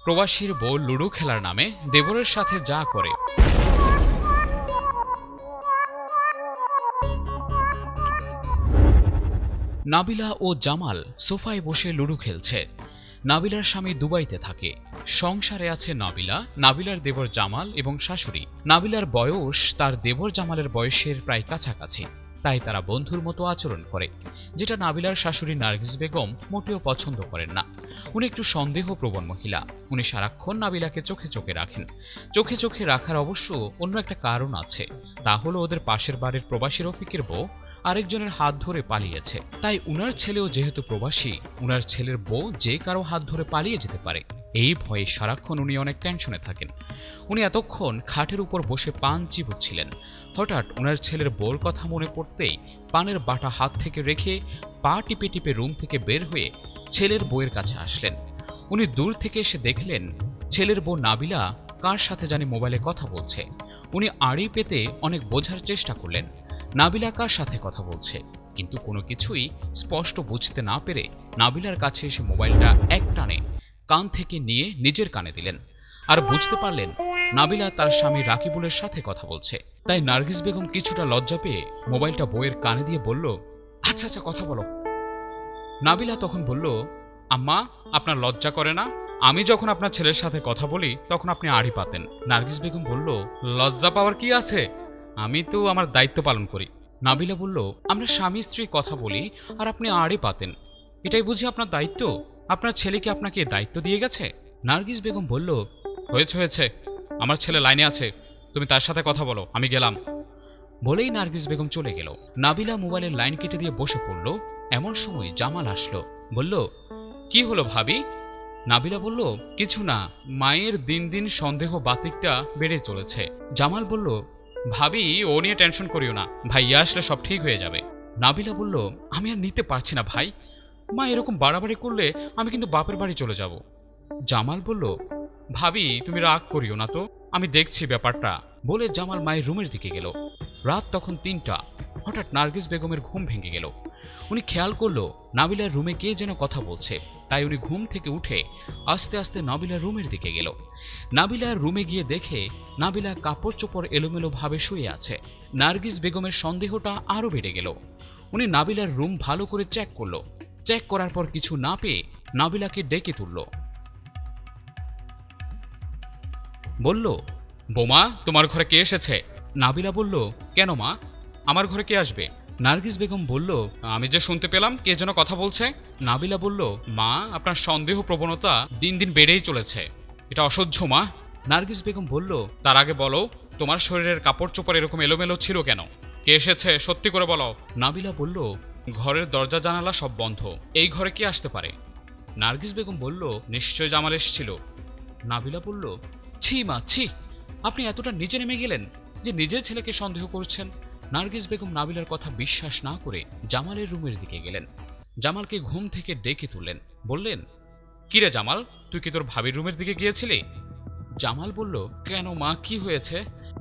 প্রবাসীর বউ লুডো খেলার নামে দেবরের সাথে যা করে। নাবিলা ও জামাল সোফায় বসে লুডো খেলছে। নাবিলার স্বামী দুবাইতে থাকে। সংসারে আছে নাবিলা, নাবিলার দেবর জামাল এবং শাশুড়ি। নাবিলার বয়স তার দেবর জামালের বয়সের প্রায় কাছাকাছি, তাই তারা বন্ধুর মতো আচরণ করে, যেটা নাবিলার শাশুড়ি নার্গিস বেগম মোটেও পছন্দ করেন না। উনি একটু সন্দেহপ্রবণ মহিলা। উনি সারাক্ষণ নাবিলাকে চোখে চোখে রাখেন। চোখে চোখে রাখার অবশ্য অন্য একটা কারণ আছে, তা হলো ওদের পাশের বাড়ির প্রবাসী রফিকের বউ আরেকজনের হাত ধরে পালিয়েছে। তাই উনার ছেলেও যেহেতু প্রবাসী, উনার ছেলের বউ যে কারো হাত ধরে পালিয়ে যেতে পারে, এই ভয়ে সারাক্ষণ উনি অনেক টেনশনে থাকেন। উনি এতক্ষণ খাটের উপর বসে পান চিবুচ্ছিলেন। হঠাৎ ওনার ছেলের বউর কথা মনে পড়তেই পানের বাটা হাত থেকে রেখে পা টিপে টিপে রুম থেকে বের হয়ে ছেলের বউয়ের কাছে আসলেন। উনি দূর থেকে এসে দেখলেন ছেলের বউ নাবিলা কার সাথে জানি মোবাইলে কথা বলছে। উনি আড়ি পেতে অনেক বোঝার চেষ্টা করলেন নাবিলা কার সাথে কথা বলছে, কিন্তু কোনো কিছুই স্পষ্ট বুঝতে না পেরে নাবিলার কাছে এসে মোবাইলটা এক টানে কান থেকে নিয়ে নিজের কানে দিলেন। আর বুঝতে পারলেন নাবিলা তার স্বামী রাকিবুলের সাথে কথা বলছে। তাই নার্গিস বেগম কিছুটা লজ্জা পেয়ে মোবাইলটা বউয়ের কানে দিয়ে বলল, আচ্ছা আচ্ছা কথা বলো। নাবিলা তখন বলল, আম্মা আপনার লজ্জা করে না? আমি যখন আপনার ছেলের সাথে কথা বলি তখন আপনি আড়ি পাতেন। নার্গিস বেগম বলল, লজ্জা পাওয়ার কি আছে, আমি তো আমার দায়িত্ব পালন করি। নাবিলা বলল, আমরা স্বামী স্ত্রী কথা বলি আর আপনি আড়ি পাতেন, এটাই বুঝি আপনার দায়িত্ব? আপনার ছেলে কি আপনাকে দায়িত্ব দিয়ে গেছে? নার্গিস বেগম বলল, হয়েছে হয়েছে, আমার ছেলে লাইনে আছে, তুমি তার সাথে কথা বলো, আমি গেলাম। বলেই নার্গিস বেগম চলে গেল। নাবিলা মোবাইলের লাইন কেটে দিয়ে বসে পড়ল। এমন সময় জামাল আসলো, বলল, কি হলো ভাবি? নাবিলা বলল, কিছু না, মায়ের দিন দিন সন্দেহ বাতিকটা বেড়ে চলেছে। জামাল বলল, ভাবি ও নিয়ে টেনশন করিও না, ভাইয়া আসলে সব ঠিক হয়ে যাবে। নাবিলা বলল, আমি আর নিতে পারছি না ভাই, মা এরকম বাড়াবাড়ি করলে আমি কিন্তু বাপের বাড়ি চলে যাব। জামাল বলল, ভাবি তুমি রাগ করিও না তো, আমি দেখছি ব্যাপারটা। বলে জামাল মায়ের রুমের দিকে গেল। রাত তখন ৩টা। হঠাৎ নার্গিস বেগমের ঘুম ভেঙে গেল। উনি খেয়াল করলো নাবিলার রুমে কে যেন কথা বলছে। তাই উনি ঘুম থেকে উঠে আস্তে আস্তে নাবিলার রুমের দিকে গেল। নাবিলার রুমে গিয়ে দেখে নাবিলা কাপড় চোপড় এলোমেলো ভাবে শুয়ে আছে। নার্গিস বেগমের সন্দেহটা আরো বেড়ে গেল। উনি নাবিলার রুম ভালো করে চেক করলো। চেক করার পর কিছু না পেয়ে নাবিলাকে ডেকে তুলল। বলল, বোমা তোমার ঘরে কে এসেছে? নাবিলা বলল, কেন মা, আমার ঘরে কে আসবে? নার্গিস বেগম বলল, আমি যে শুনতে পেলাম কে যেন কথা বলছে। নাবিলা বলল, মা আপনার সন্দেহ প্রবণতা দিন দিন বেড়েই চলেছে, এটা অসহ্য মা। নার্গিস বেগম বলল, তার আগে বলো তোমার শরীরের কাপড় চোপড় এরকম এলোমেলো ছিল কেন? কে এসেছে সত্যি করে বলো। নাবিলা বলল, ঘরের দরজা জানালা সব বন্ধ, এই ঘরে কে আসতে পারে? নার্গিস বেগম বলল, নিশ্চয় জামাল এসেছিল। নাবিলা বলল, ছি মা ছি, আপনি এতটা নিচে নেমে গেলেন যে নিজের ছেলেকে সন্দেহ করছেন। নার্গিস বেগম নাবিলার কথা বিশ্বাস না করে জামালের রুমের দিকে গেলেন। জামালকে ঘুম থেকে ডেকে তুললেন। বললেন, কিরে জামাল, তুই কি তোর ভাবির রুমের দিকে গিয়েছিলি? জামাল বলল, কেন মা, কি হয়েছে?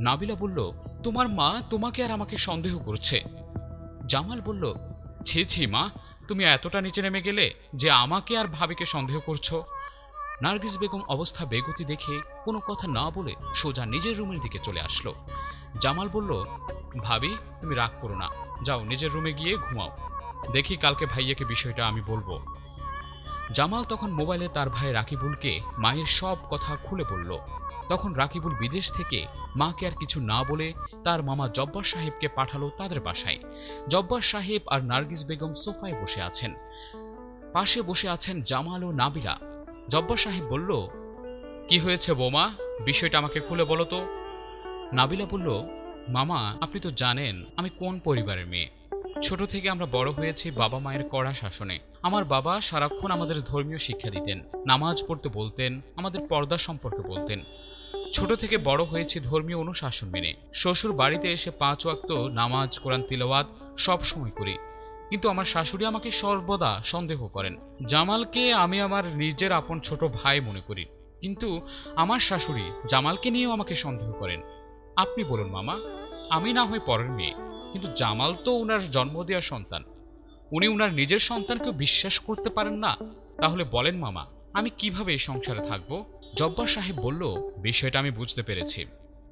নাবিলা বলল, তোমার মা তোমাকে আর আমাকে সন্দেহ করছে। জামাল বলল, ছি ছি মা, তুমি এতটা নিচে নেমে গেলে যে আমাকে আর ভাবিকে সন্দেহ করছো। নার্গিস বেগম অবস্থা বেগতি দেখে কোনো কথা না বলে সোজা নিজের রুমের দিকে চলে আসলো। জামাল বলল, ভাবি তুমি রাগ করো না, যাও নিজের রুমে গিয়ে ঘুমাও, দেখি কালকে ভাইয়াকে বিষয়টা আমি বলবো। জামাল তখন মোবাইলে তার ভাই রাকিবুলকে মায়ের সব কথা খুলে বলল। তখন রাকিবুল বিদেশ থেকে মাকে আর কিছু না বলে তার মামা জব্বার সাহেবকে পাঠালো তাদের বাসায়। জব্বার সাহেব আর নার্গিস বেগম সোফায় বসে আছেন। পাশে বসে আছেন জামাল ও নাবিলা। জব্বার সাহেব বলল, কি হয়েছে বৌমা, বিষয়টা আমাকে খুলে বলো তো। নাবিলা বলল, মামা আপনি তো জানেন আমি কোন পরিবারের মেয়ে। ছোট থেকে আমরা বড় হয়েছি বাবা মায়ের কড়া শাসনে। আমার বাবা সারাক্ষণ আমাদের ধর্মীয় শিক্ষা দিতেন, নামাজ পড়তে বলতেন, আমাদের পর্দা সম্পর্কে বলতেন। ছোট থেকে বড় হয়েছি ধর্মীয় অনুশাসন মেনে। শ্বশুর বাড়িতে এসে 5 ওয়াক্ত নামাজ, কোরআন তিলাওয়াত সব সময় করি, কিন্তু আমার শাশুড়ি আমাকে সর্বদা সন্দেহ করেন। জামালকে আমি আমার নিজের আপন ছোট ভাই মনে করি, কিন্তু আমার শাশুড়ি জামালকে নিয়েও আমাকে সন্দেহ করেন। আপনি বলুন মামা, আমি না হয় পরের মেয়ে, কিন্তু জামাল তো উনার জন্ম দেওয়া সন্তান। উনি উনার নিজের সন্তানকে বিশ্বাস করতে পারেন না, তাহলে বলেন মামা আমি কিভাবে এই সংসারে থাকবো? জব্বার সাহেব বলল, বিষয়টা আমি বুঝতে পেরেছি।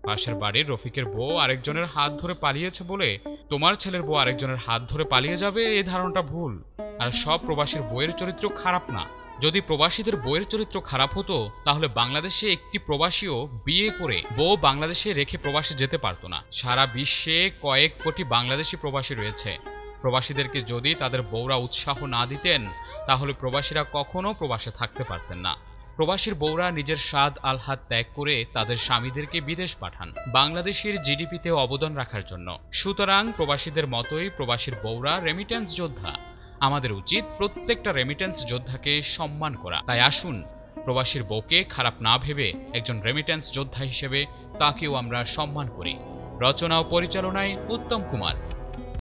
পাশের বাড়ির রফিকের বউ আরেকজনের হাত ধরে পালিয়েছে বলে তোমার ছেলের বউ আরেকজনের হাত ধরে পালিয়ে যাবে, এই ধারণাটা ভুল। আর সব প্রবাসীর বউয়ের চরিত্র খারাপ না। যদি প্রবাসীদের বউয়ের চরিত্র খারাপ হতো তাহলে বাংলাদেশে একটি প্রবাসীও বিয়ে করে বউ বাংলাদেশে রেখে প্রবাসে যেতে পারতো না। সারা বিশ্বে কয়েক কোটি বাংলাদেশি প্রবাসী রয়েছে। প্রবাসীদেরকে যদি তাদের বউরা উৎসাহ না দিতেন তাহলে প্রবাসীরা কখনো প্রবাসে থাকতে পারতেন না। প্রবাসীর বউরা নিজের স্বাদ আহ্লাদ ত্যাগ করে তাদের স্বামীদেরকে বিদেশ পাঠান বাংলাদেশের জিডিপিতে অবদান রাখার জন্য। সুতরাং প্রবাসীদের মতোই প্রবাসীর বউরা রেমিটেন্স যোদ্ধা। আমাদের উচিত প্রত্যেকটা রেমিটেন্স যোদ্ধাকে সম্মান করা। তাই আসুন, প্রবাসীর বউকে খারাপ না ভেবে একজন রেমিটেন্স যোদ্ধা হিসেবে তাকেও আমরা সম্মান করি। রচনা ও পরিচালনায় উত্তম কুমার।